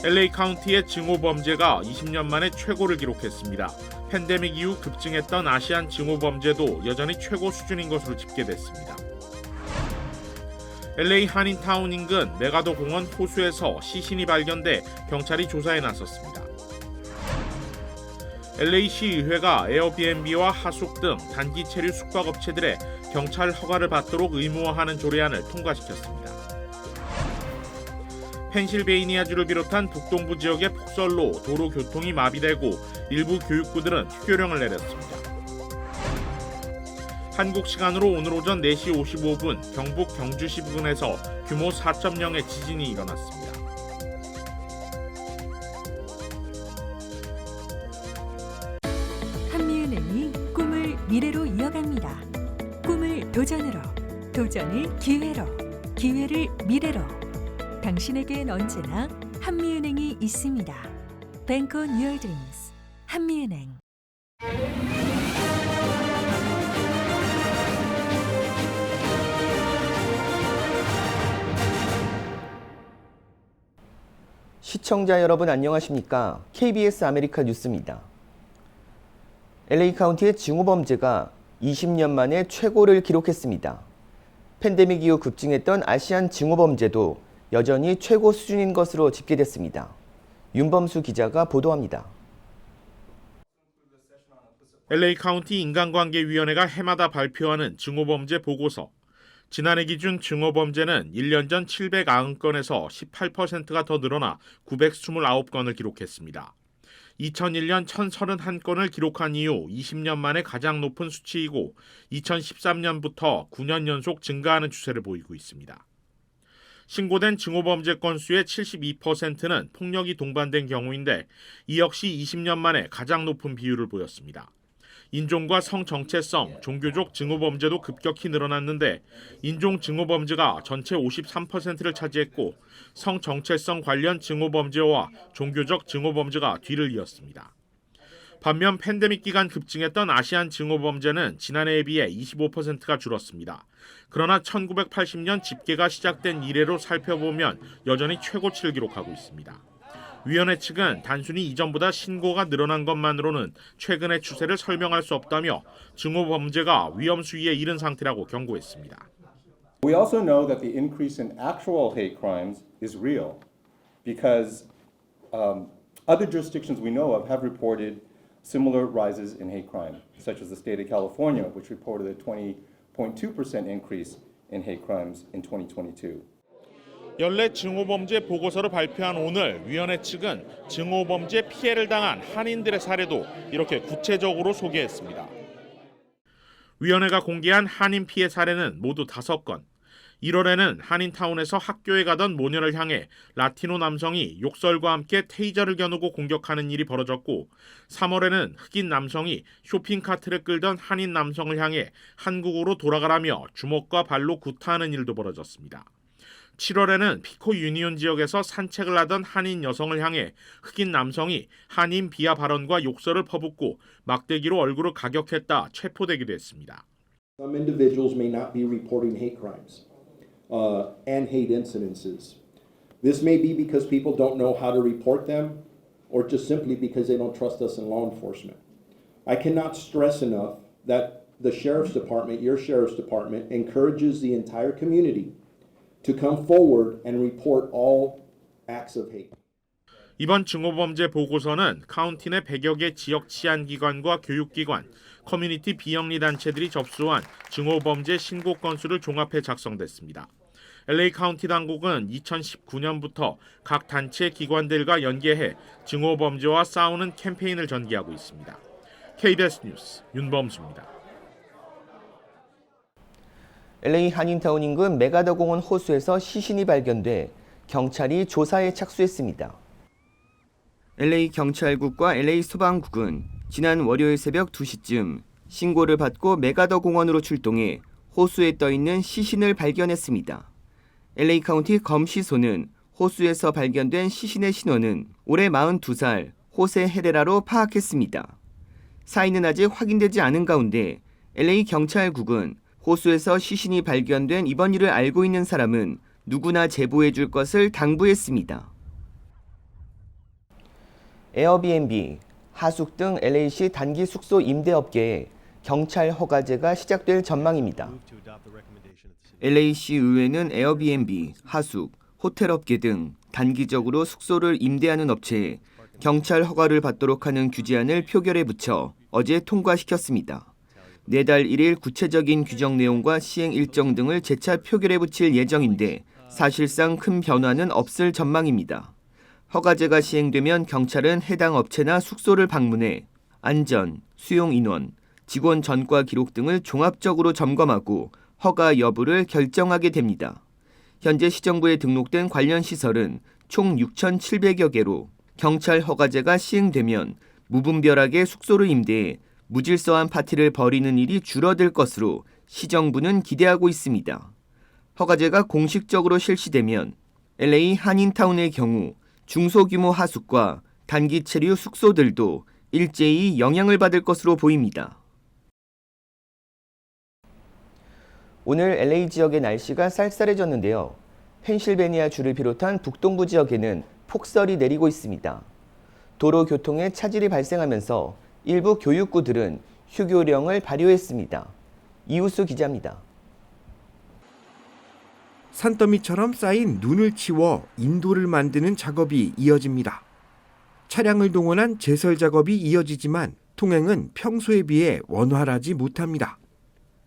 LA 카운티의 증오 범죄가 20년 만에 최고를 기록했습니다. 팬데믹 이후 급증했던 아시안 증오 범죄도 여전히 최고 수준인 것으로 집계됐습니다. LA 한인타운 인근 메가더 공원 호수에서 시신이 발견돼 경찰이 조사에 나섰습니다. LA 시의회가 에어비앤비와 하숙 등 단기 체류 숙박업체들의 경찰 허가를 받도록 의무화하는 조례안을 통과시켰습니다. 펜실베이니아주를 비롯한 북동부 지역의 폭설로 도로 교통이 마비되고 일부 교육부들은 휴교령을 내렸습니다. 한국 시간으로 오늘 오전 4시 55분 경북 경주시 부근에서 규모 4.0의 지진이 일어났습니다. 한미은행이 꿈을 미래로 이어갑니다. 꿈을 도전으로, 도전을 기회로, 기회를 미래로. 당신에겐 언제나 한미은행이 있습니다. Bank on your dreams. 한미은행. 시청자 여러분 안녕하십니까? KBS 아메리카 뉴스입니다. LA 카운티의 증오 범죄가 20년 만에 최고를 기록했습니다. 팬데믹 이후 급증했던 아시안 증오 범죄도 여전히 최고 수준인 것으로 집계됐습니다. 윤범수 기자가 보도합니다. LA 카운티 인간관계위원회가 해마다 발표하는 증오범죄 보고서. 지난해 기준 증오범죄는 1년 전 790건에서 18%가 더 늘어나 929건을 기록했습니다. 2001년 1031건을 기록한 이후 20년 만에 가장 높은 수치이고 2013년부터 9년 연속 증가하는 추세를 보이고 있습니다. 신고된 증오범죄 건수의 72%는 폭력이 동반된 경우인데 이 역시 20년 만에 가장 높은 비율을 보였습니다. 인종과 성 정체성, 종교적 증오범죄도 급격히 늘어났는데 인종 증오범죄가 전체 53%를 차지했고 성 정체성 관련 증오범죄와 종교적 증오범죄가 뒤를 이었습니다. 반면 팬데믹 기간 급증했던 아시안 증오범죄는 지난해에 비해 25%가 줄었습니다. 그러나 1980년 집계가 시작된 이래로 살펴보면 여전히 최고치를 기록하고 있습니다. 위원회 측은 단순히 이전보다 신고가 늘어난 것만으로는 최근의 추세를 설명할 수 없다며 증오범죄가 위험 수위에 이른 상태라고 경고했습니다. We also know that the increase in actual hate crimes is real because other jurisdictions we know of have reported similar rises in hate crime, such as the state of California, which reported a 20.2% increase in hate crimes in 2022. 연례 증오범죄 보고서를 발표한 오늘 위원회 측은 증오범죄 피해를 당한 한인들의 사례도 이렇게 구체적으로 소개했습니다. 위원회가 공개한 한인 피해 사례는 모두 5건. 1월에는 한인타운에서 학교에 가던 모녀를 향해 라티노 남성이 욕설과 함께 테이저를 겨누고 공격하는 일이 벌어졌고 3월에는 흑인 남성이 쇼핑카트를 끌던 한인 남성을 향해 한국으로 돌아가라며 주먹과 발로 구타하는 일도 벌어졌습니다. 7월에는 피코 유니온 지역에서 산책을 하던 한인 여성을 향해 흑인 남성이 한인 비하 발언과 욕설을 퍼붓고 막대기로 얼굴을 가격했다 체포되기도 했습니다. Some individuals may not be reporting hate crimes and hate incidences. This may be because people don't know how to report them or just simply because they don't trust us in law enforcement. I cannot stress enough that the Sheriff's Department, your Sheriff's Department, encourages the entire community to come forward and report all acts of hate. 이번 증오범죄 보고서는 카운티 내 100여 개 지역 치안기관과 교육기관, 커뮤니티 비영리 단체들이 접수한 증오범죄 신고 건수를 종합해 작성됐습니다. LA 카운티 당국은 2019년부터 각 단체 기관들과 연계해 증오범죄와 싸우는 캠페인을 전개하고 있습니다. KBS 뉴스 윤범수입니다. LA 한인타운 인근 메가더 공원 호수에서 시신이 발견돼 경찰이 조사에 착수했습니다. LA 경찰국과 LA 소방국은 지난 월요일 새벽 2시쯤 신고를 받고 메가더 공원으로 출동해 호수에 떠있는 시신을 발견했습니다. LA 카운티 검시소는 호수에서 발견된 시신의 신원은 올해 42살 호세 헤레라로 파악했습니다. 사인은 아직 확인되지 않은 가운데 LA 경찰국은 호수에서 시신이 발견된 이번 일을 알고 있는 사람은 누구나 제보해 줄 것을 당부했습니다. 에어비앤비, 하숙 등 LA시 단기 숙소 임대업계에 경찰 허가제가 시작될 전망입니다. LA시 의회는 에어비앤비, 하숙, 호텔 업계 등 단기적으로 숙소를 임대하는 업체에 경찰 허가를 받도록 하는 규제안을 표결에 붙여 어제 통과시켰습니다. 내달 1일 구체적인 규정 내용과 시행 일정 등을 재차 표결에 붙일 예정인데 사실상 큰 변화는 없을 전망입니다. 허가제가 시행되면 경찰은 해당 업체나 숙소를 방문해 안전, 수용 인원, 직원 전과 기록 등을 종합적으로 점검하고 허가 여부를 결정하게 됩니다. 현재 시정부에 등록된 관련 시설은 총 6,700여 개로 경찰 허가제가 시행되면 무분별하게 숙소를 임대해 무질서한 파티를 벌이는 일이 줄어들 것으로 시정부는 기대하고 있습니다. 허가제가 공식적으로 실시되면 LA 한인타운의 경우 중소규모 하숙과 단기 체류 숙소들도 일제히 영향을 받을 것으로 보입니다. 오늘 LA 지역의 날씨가 쌀쌀해졌는데요. 펜실베니아주를 비롯한 북동부 지역에는 폭설이 내리고 있습니다. 도로 교통에 차질이 발생하면서 일부 교육구들은 휴교령을 발효했습니다. 이우수 기자입니다. 산더미처럼 쌓인 눈을 치워 인도를 만드는 작업이 이어집니다. 차량을 동원한 제설 작업이 이어지지만 통행은 평소에 비해 원활하지 못합니다.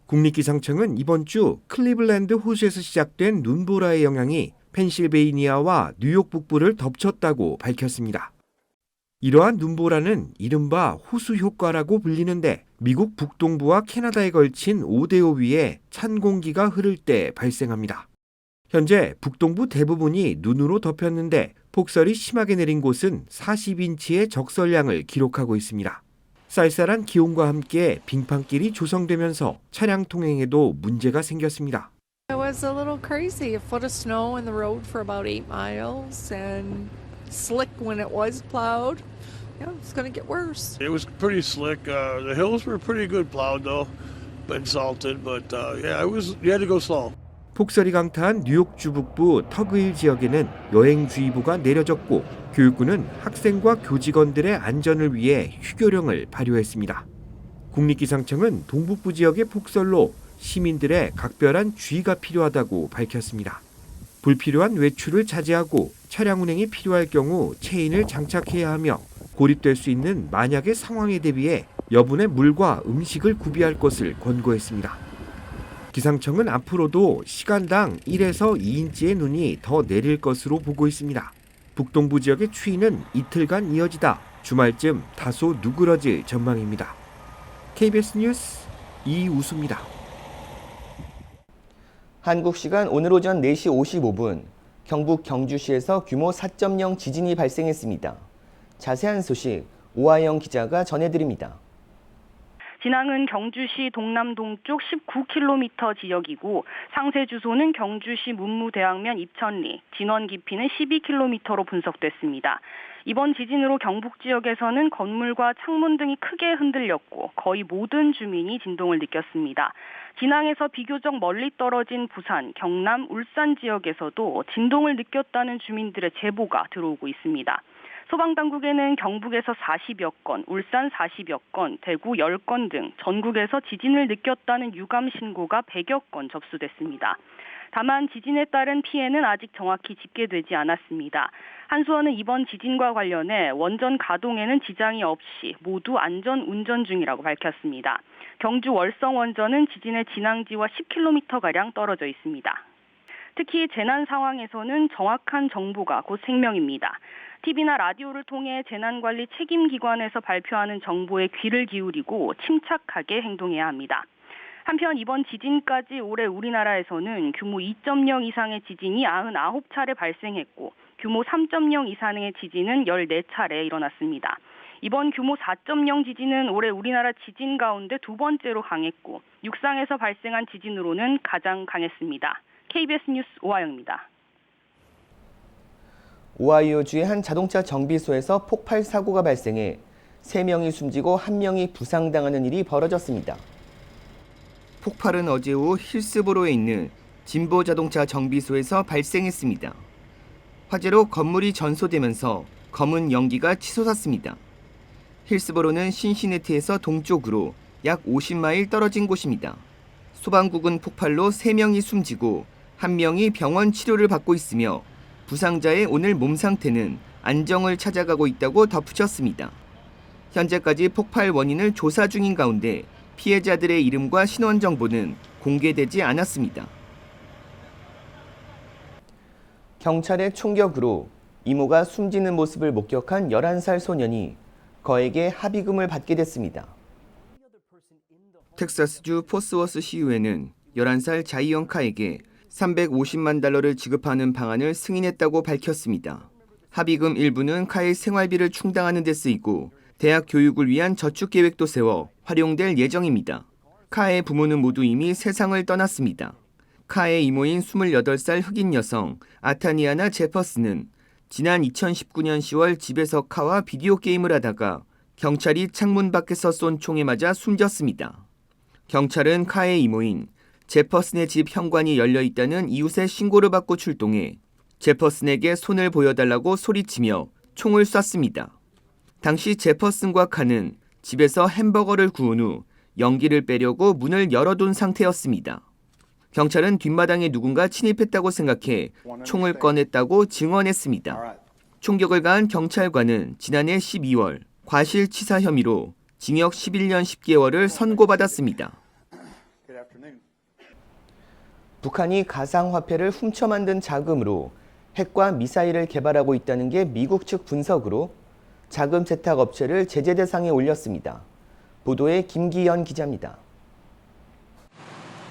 국립기상청은 이번 주 클리블랜드 호수에서 시작된 눈보라의 영향이 펜실베이니아와 뉴욕 북부를 덮쳤다고 밝혔습니다. 이러한 눈보라는 이른바 호수 효과라고 불리는데 미국 북동부와 캐나다에 걸친 5대5 위에 찬 공기가 흐를 때 발생합니다. 현재 북동부 대부분이 눈으로 덮였는데 폭설이 심하게 내린 곳은 40인치의 적설량을 기록하고 있습니다. 쌀쌀한 기온과 함께 빙판길이 조성되면서 차량 통행에도 문제가 생겼습니다. It was a little crazy. A foot of snow in the road for about 8 miles and slick when it was plowed. Yeah, it's going to get worse. It was pretty slick. The hills were pretty good plowed though, been salted, but yeah, you had to go slow. 폭설이 강타한 뉴욕주 북부 터그힐 지역에는 여행주의보가 내려졌고 교육부는 학생과 교직원들의 안전을 위해 휴교령을 발효했습니다. 국립기상청은 동북부 지역의 폭설로 시민들의 각별한 주의가 필요하다고 밝혔습니다. 불필요한 외출을 자제하고 차량 운행이 필요할 경우 체인을 장착해야 하며 고립될 수 있는 만약의 상황에 대비해 여분의 물과 음식을 구비할 것을 권고했습니다. 기상청은 앞으로도 시간당 1에서 2인치의 눈이 더 내릴 것으로 보고 있습니다. 북동부 지역의 추위는 이틀간 이어지다 주말쯤 다소 누그러질 전망입니다. KBS 뉴스 이우수입니다. 한국 시간 오늘 오전 4시 55분 경북 경주시에서 규모 4.0 지진이 발생했습니다. 자세한 소식 오하영 기자가 전해드립니다. 진앙은 경주시 동남동쪽 19km 지역이고 상세 주소는 경주시 문무대왕면 입천리, 진원 깊이는 12km로 분석됐습니다. 이번 지진으로 경북 지역에서는 건물과 창문 등이 크게 흔들렸고 거의 모든 주민이 진동을 느꼈습니다. 진앙에서 비교적 멀리 떨어진 부산, 경남, 울산 지역에서도 진동을 느꼈다는 주민들의 제보가 들어오고 있습니다. 소방당국에는 경북에서 40여 건, 울산 40여 건, 대구 10건 등 전국에서 지진을 느꼈다는 유감 신고가 100여 건 접수됐습니다. 다만 지진에 따른 피해는 아직 정확히 집계되지 않았습니다. 한수원은 이번 지진과 관련해 원전 가동에는 지장이 없이 모두 안전 운전 중이라고 밝혔습니다. 경주 월성 원전은 지진의 진앙지와 10km가량 떨어져 있습니다. 특히 재난 상황에서는 정확한 정보가 곧 생명입니다. TV나 라디오를 통해 재난관리 책임기관에서 발표하는 정보에 귀를 기울이고 침착하게 행동해야 합니다. 한편 이번 지진까지 올해 우리나라에서는 규모 2.0 이상의 지진이 99차례 발생했고 규모 3.0 이상의 지진은 14차례 일어났습니다. 이번 규모 4.0 지진은 올해 우리나라 지진 가운데 두 번째로 강했고 육상에서 발생한 지진으로는 가장 강했습니다. KBS 뉴스 오하영입니다. 오하이오주의 한 자동차 정비소에서 폭발 사고가 발생해 3명이 숨지고 1명이 부상당하는 일이 벌어졌습니다. 폭발은 어제 오후 힐스보로에 있는 진보 자동차 정비소에서 발생했습니다. 화재로 건물이 전소되면서 검은 연기가 치솟았습니다. 힐스보로는 신시내티에서 동쪽으로 약 50마일 떨어진 곳입니다. 소방국은 폭발로 3명이 숨지고 1명이 병원 치료를 받고 있으며 부상자의 오늘 몸 상태는 안정을 찾아가고 있다고 덧붙였습니다. 현재까지 폭발 원인을 조사 중인 가운데 피해자들의 이름과 신원 정보는 공개되지 않았습니다. 경찰의 총격으로 이모가 숨지는 모습을 목격한 11살 소년이 거액의 합의금을 받게 됐습니다. 텍사스주 포스워스 시의회는 11살 자이언 카에게 350만 달러를 지급하는 방안을 승인했다고 밝혔습니다. 합의금 일부는 카의 생활비를 충당하는 데 쓰이고 대학 교육을 위한 저축 계획도 세워 활용될 예정입니다. 카의 부모는 모두 이미 세상을 떠났습니다. 카의 이모인 28살 흑인 여성 아타니아나 제퍼스는 지난 2019년 10월 집에서 카와 비디오 게임을 하다가 경찰이 창문 밖에서 쏜 총에 맞아 숨졌습니다. 경찰은 카의 이모인 제퍼슨의 집 현관이 열려 있다는 이웃의 신고를 받고 출동해 제퍼슨에게 손을 보여달라고 소리치며 총을 쐈습니다. 당시 제퍼슨과 카는 집에서 햄버거를 구운 후 연기를 빼려고 문을 열어둔 상태였습니다. 경찰은 뒷마당에 누군가 침입했다고 생각해 총을 꺼냈다고 증언했습니다. 총격을 가한 경찰관은 지난해 12월 과실치사 혐의로 징역 11년 10개월을 선고받았습니다. 북한이 가상화폐를 훔쳐 만든 자금으로 핵과 미사일을 개발하고 있다는 게 미국 측 분석으로 자금 세탁 업체를 제재 대상에 올렸습니다. 보도에 김기현 기자입니다.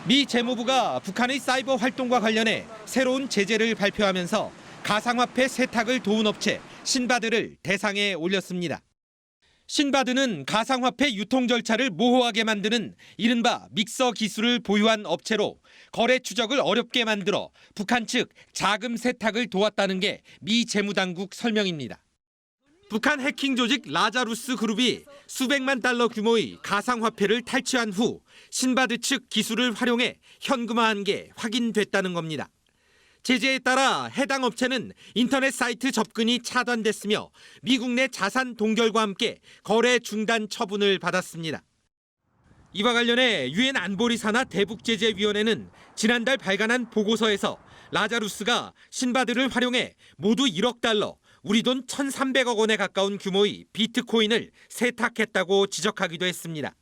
미 재무부가 북한의 사이버 활동과 관련해 새로운 제재를 발표하면서 가상화폐 세탁을 도운 업체 신바드를 대상에 올렸습니다. 신바드는 가상화폐 유통 절차를 모호하게 만드는 이른바 믹서 기술을 보유한 업체로 거래 추적을 어렵게 만들어 북한 측 자금 세탁을 도왔다는 게 미 재무당국 설명입니다. 북한 해킹 조직 라자루스 그룹이 수백만 달러 규모의 가상화폐를 탈취한 후 신바드 측 기술을 활용해 현금화한 게 확인됐다는 겁니다. 제재에 따라 해당 업체는 인터넷 사이트 접근이 차단됐으며 미국 내 자산 동결과 함께 거래 중단 처분을 받았습니다. 이와 관련해 유엔 안보리 산하 대북제재위원회는 지난달 발간한 보고서에서 라자루스가 신바드를 활용해 모두 1억 달러, 우리 돈 1,300억 원에 가까운 규모의 비트코인을 세탁했다고 지적하기도 했습니다.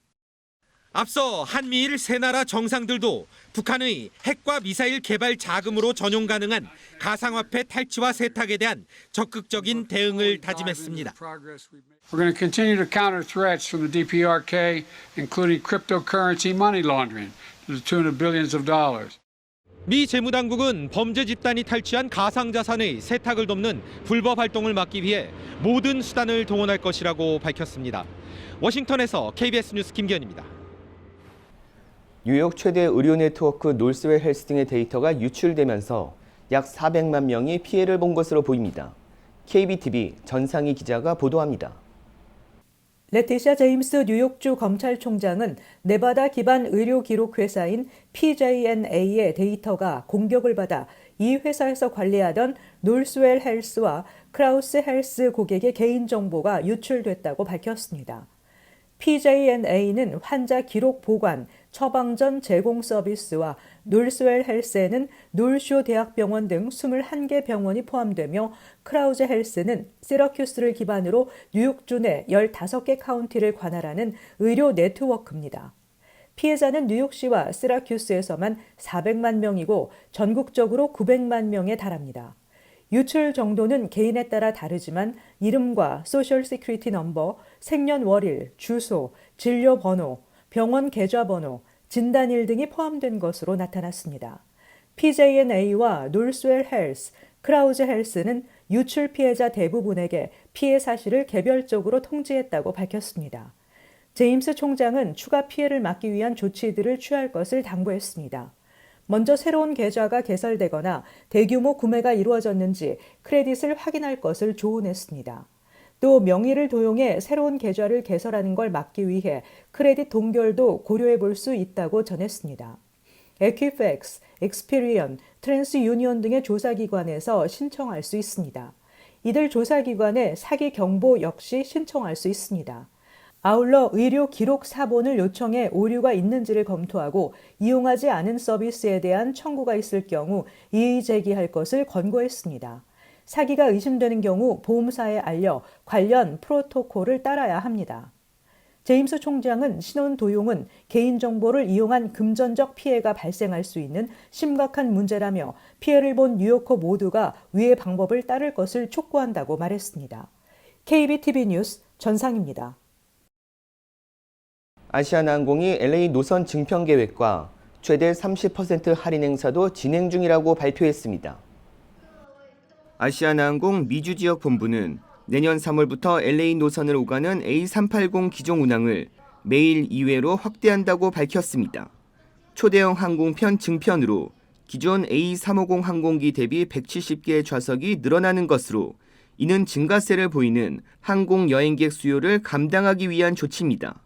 앞서 한미일 세 나라 정상들도 북한의 핵과 미사일 개발 자금으로 전용 가능한 가상화폐 탈취와 세탁에 대한 적극적인 대응을 다짐했습니다. We're going to continue to counter threats from the DPRK, including cryptocurrency money laundering to the tune of billions of dollars. 미 재무당국은 범죄 집단이 탈취한 가상자산의 세탁을 돕는 불법 활동을 막기 위해 모든 수단을 동원할 것이라고 밝혔습니다. 워싱턴에서 KBS 뉴스 김기현입니다. 뉴욕 최대 의료 네트워크 놀스웰 헬스 등의 데이터가 유출되면서 약 400만 명이 피해를 본 것으로 보입니다. KBTV 전상희 기자가 보도합니다. 레티샤 제임스 뉴욕주 검찰총장은 네바다 기반 의료 기록 회사인 PJNA의 데이터가 공격을 받아 이 회사에서 관리하던 놀스웰 헬스와 크라우스 헬스 고객의 개인정보가 유출됐다고 밝혔습니다. PJNA는 환자 기록 보관, 처방 전 제공 서비스와 놀스웰 헬스에는 놀쇼 대학병원 등 21개 병원이 포함되며 크라우즈 헬스는 시러큐스를 기반으로 뉴욕주 내 15개 카운티를 관할하는 의료 네트워크입니다. 피해자는 뉴욕시와 시라큐스에서만 400만 명이고 전국적으로 900만 명에 달합니다. 유출 정도는 개인에 따라 다르지만 이름과 소셜 시큐리티 넘버, 생년월일, 주소, 진료 번호, 병원 계좌번호, 진단일 등이 포함된 것으로 나타났습니다. PJNA와 놀스웰 헬스, 크라우즈 헬스는 유출 피해자 대부분에게 피해 사실을 개별적으로 통지했다고 밝혔습니다. 제임스 총장은 추가 피해를 막기 위한 조치들을 취할 것을 당부했습니다. 먼저 새로운 계좌가 개설되거나 대규모 구매가 이루어졌는지 크레딧을 확인할 것을 조언했습니다. 또 명의를 도용해 새로운 계좌를 개설하는 걸 막기 위해 크레딧 동결도 고려해 볼 수 있다고 전했습니다. 에퀴팩스, 엑스피리언, 트랜스유니온 등의 조사기관에서 신청할 수 있습니다. 이들 조사기관에 사기 경보 역시 신청할 수 있습니다. 아울러 의료 기록 사본을 요청해 오류가 있는지를 검토하고 이용하지 않은 서비스에 대한 청구가 있을 경우 이의 제기할 것을 권고했습니다. 사기가 의심되는 경우 보험사에 알려 관련 프로토콜을 따라야 합니다. 제임스 총장은 신원 도용은 개인정보를 이용한 금전적 피해가 발생할 수 있는 심각한 문제라며 피해를 본 뉴요커 모두가 위의 방법을 따를 것을 촉구한다고 말했습니다. KBTV 뉴스 전상입니다. 아시아나항공이 LA 노선 증평 계획과 최대 30% 할인 행사도 진행 중이라고 발표했습니다. 아시아나항공 미주 지역 본부는 내년 3월부터 LA 노선을 오가는 A380 기종 운항을 매일 2회로 확대한다고 밝혔습니다. 초대형 항공편 증편으로 기존 A350 항공기 대비 170개의 좌석이 늘어나는 것으로 이는 증가세를 보이는 항공 여행객 수요를 감당하기 위한 조치입니다.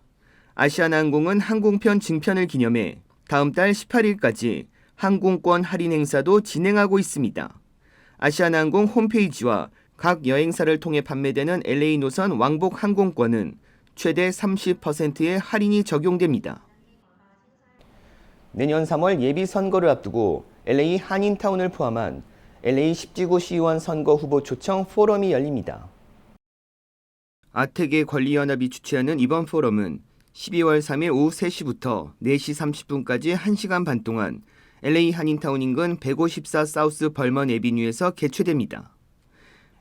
아시아나항공은 항공편 증편을 기념해 다음 달 18일까지 항공권 할인 행사도 진행하고 있습니다. 아시아나항공 홈페이지와 각 여행사를 통해 판매되는 LA 노선 왕복 항공권은 최대 30%의 할인이 적용됩니다. 내년 3월 예비선거를 앞두고 LA 한인타운을 포함한 LA 10지구 시의원 선거 후보 초청 포럼이 열립니다. 아태계 권리연합이 주최하는 이번 포럼은 12월 3일 오후 3시부터 4시 30분까지 1시간 반 동안 LA 한인타운 인근 154 사우스 벌먼 애비뉴에서 개최됩니다.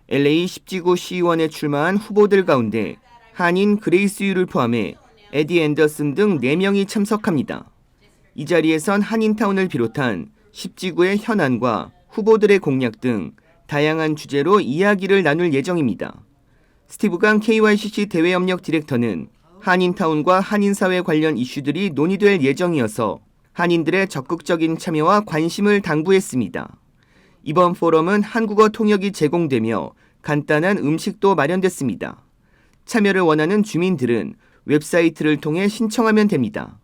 LA 10지구 시의원에 출마한 후보들 가운데 한인 그레이스 유를 포함해 에디 앤더슨 등 4명이 참석합니다. 이 자리에선 한인타운을 비롯한 10지구의 현안과 후보들의 공약 등 다양한 주제로 이야기를 나눌 예정입니다. 스티브 강 KYCC 대외협력 디렉터는 한인타운과 한인사회 관련 이슈들이 논의될 예정이어서 한인들의 적극적인 참여와 관심을 당부했습니다. 이번 포럼은 한국어 통역이 제공되며 간단한 음식도 마련됐습니다. 참여를 원하는 주민들은 웹사이트를 통해 신청하면 됩니다.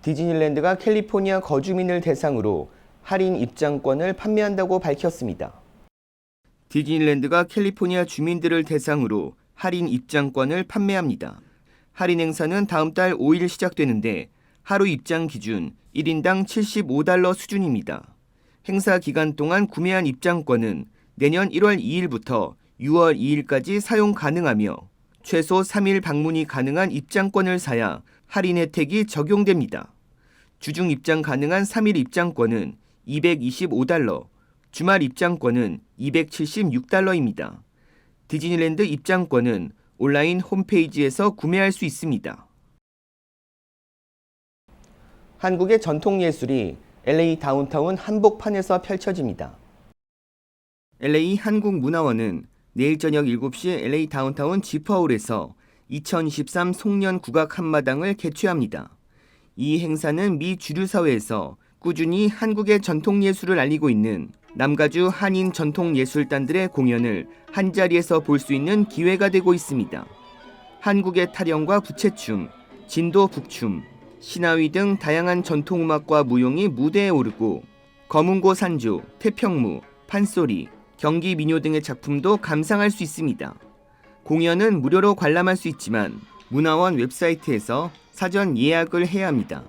디즈니랜드가 캘리포니아 거주민을 대상으로 할인 입장권을 판매한다고 밝혔습니다. 디즈니랜드가 캘리포니아 주민들을 대상으로 할인 입장권을 판매합니다. 할인 행사는 다음 달 5일 시작되는데 하루 입장 기준 1인당 $75 수준입니다. 행사 기간 동안 구매한 입장권은 내년 1월 2일부터 6월 2일까지 사용 가능하며 최소 3일 방문이 가능한 입장권을 사야 할인 혜택이 적용됩니다. 주중 입장 가능한 3일 입장권은 $225, 주말 입장권은 $276입니다. 디즈니랜드 입장권은 온라인 홈페이지에서 구매할 수 있습니다. 한국의 전통 예술이 LA 다운타운 한복판에서 펼쳐집니다. LA 한국문화원은 내일 저녁 7시 LA 다운타운 지퍼홀에서 2023 송년 국악 한마당을 개최합니다. 이 행사는 미 주류사회에서 꾸준히 한국의 전통예술을 알리고 있는 남가주 한인 전통예술단들의 공연을 한자리에서 볼 수 있는 기회가 되고 있습니다. 한국의 타령과 부채춤, 진도 북춤, 신화위 등 다양한 전통음악과 무용이 무대에 오르고 검은고 산조, 태평무, 판소리, 경기 민요 등의 작품도 감상할 수 있습니다. 공연은 무료로 관람할 수 있지만 문화원 웹사이트에서 사전 예약을 해야 합니다.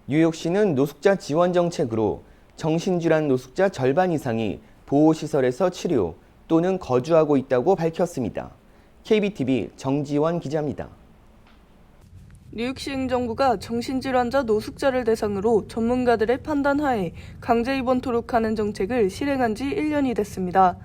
뉴욕시는 노숙자 지원 정책으로 정신질환 노숙자 절반 이상이 보호시설에서 치료 또는 거주하고 있다고 밝혔습니다. KBTV 정지원 기자입니다. 뉴욕시 행정부가 정신질환자 노숙자를 대상으로 전문가들의 판단하에 강제 입원토록 하는 정책을 실행한 지 1년이 됐습니다.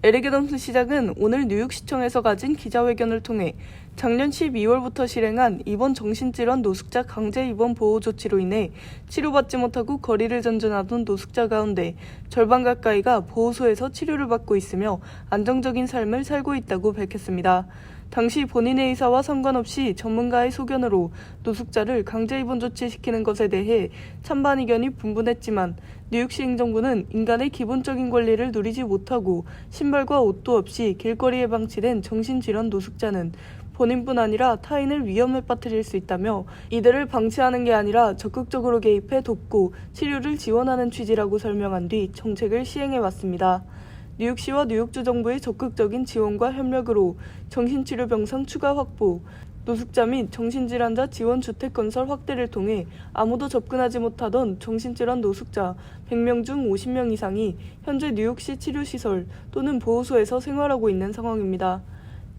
에릭 애덤스 시장은 오늘 뉴욕시청에서 가진 기자회견을 통해 작년 12월부터 실행한 입원 정신질환 노숙자 강제 입원 보호 조치로 인해 치료받지 못하고 거리를 전전하던 노숙자 가운데 절반 가까이가 보호소에서 치료를 받고 있으며 안정적인 삶을 살고 있다고 밝혔습니다. 당시 본인의 의사와 상관없이 전문가의 소견으로 노숙자를 강제 입원 조치시키는 것에 대해 찬반 의견이 분분했지만 뉴욕시 행정부는 인간의 기본적인 권리를 누리지 못하고 신발과 옷도 없이 길거리에 방치된 정신질환 노숙자는 본인뿐 아니라 타인을 위험에 빠뜨릴 수 있다며 이들을 방치하는 게 아니라 적극적으로 개입해 돕고 치료를 지원하는 취지라고 설명한 뒤 정책을 시행해 왔습니다. 뉴욕시와 뉴욕주 정부의 적극적인 지원과 협력으로 정신치료 병상 추가 확보, 노숙자 및 정신질환자 지원 주택 건설 확대를 통해 아무도 접근하지 못하던 정신질환 노숙자 100명 중 50명 이상이 현재 뉴욕시 치료시설 또는 보호소에서 생활하고 있는 상황입니다.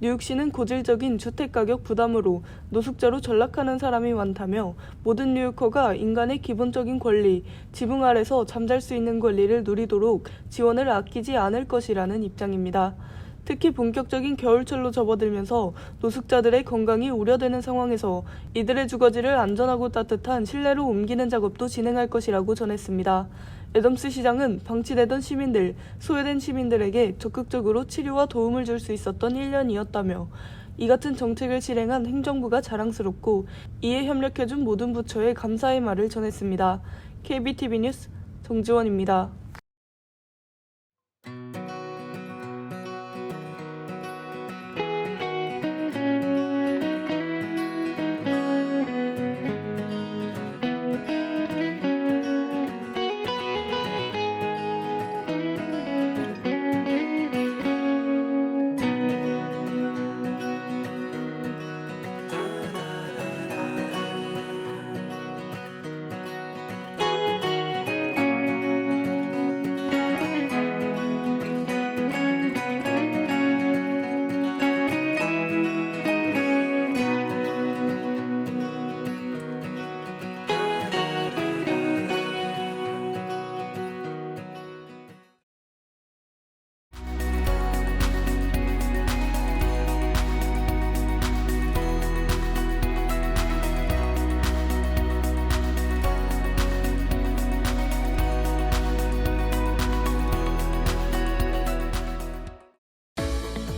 뉴욕시는 고질적인 주택가격 부담으로 노숙자로 전락하는 사람이 많다며 모든 뉴요커가 인간의 기본적인 권리, 지붕 아래서 잠잘 수 있는 권리를 누리도록 지원을 아끼지 않을 것이라는 입장입니다. 특히 본격적인 겨울철로 접어들면서 노숙자들의 건강이 우려되는 상황에서 이들의 주거지를 안전하고 따뜻한 실내로 옮기는 작업도 진행할 것이라고 전했습니다. 애덤스 시장은 방치되던 시민들, 소외된 시민들에게 적극적으로 치료와 도움을 줄 수 있었던 1년이었다며 이 같은 정책을 실행한 행정부가 자랑스럽고 이에 협력해준 모든 부처에 감사의 말을 전했습니다. KBTV 뉴스 정지원입니다.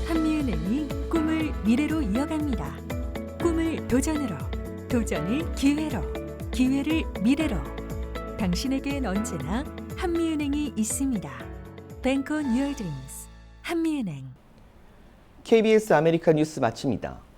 한미은행이 꿈을 미래로 이어갑니다. 꿈을 도전으로, 도전을 기회로, 기회를 미래로. 당신에겐 언제나 한미은행이 있습니다. Bank on your dreams. 한미은행. KBS 아메리카 뉴스 마칩니다.